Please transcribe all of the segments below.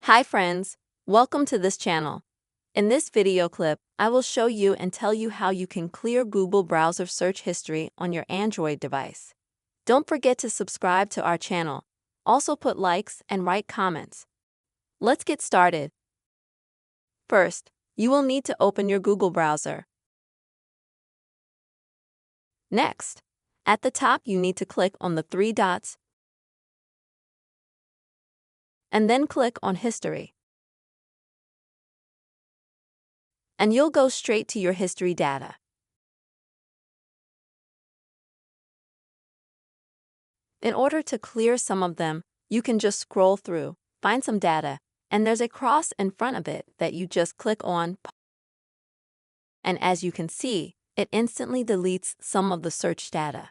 Hi friends, welcome to this channel. In this video clip, I will show you and tell you how you can clear Google browser search history on your Android device. Don't forget to subscribe to our channel. Also put likes and write comments. Let's get started. First, you will need to open your Google browser. Next, at the top you need to click on the three dots and then click on History. And you'll go straight to your history data. In order to clear some of them, you can just scroll through, find some data, and there's a cross in front of it that you just click on. And as you can see, it instantly deletes some of the search data.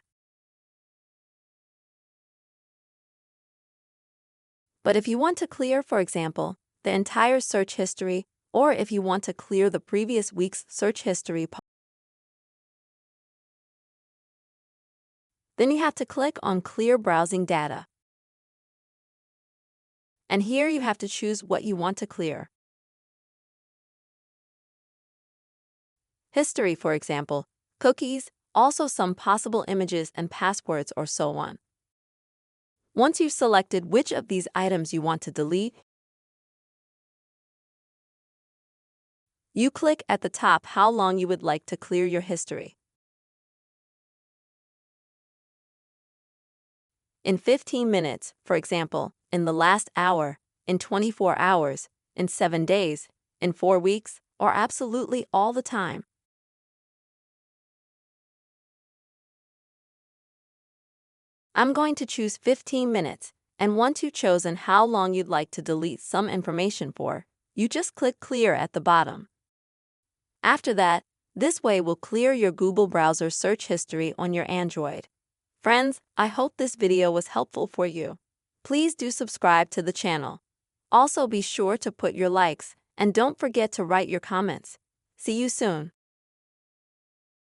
But if you want to clear, for example, the entire search history, or if you want to clear the previous week's search history, then you have to click on Clear Browsing Data. And here you have to choose what you want to clear. History, for example, cookies, also some possible images and passwords or so on. Once you've selected which of these items you want to delete, you click at the top how long you would like to clear your history. In 15 minutes, for example, in the last hour, in 24 hours, in 7 days, in 4 weeks, or absolutely all the time. I'm going to choose 15 minutes, and once you've chosen how long you'd like to delete some information for, you just click Clear at the bottom. After that, this way will clear your Google browser search history on your Android. Friends, I hope this video was helpful for you. Please do subscribe to the channel. Also be sure to put your likes, and don't forget to write your comments. See you soon.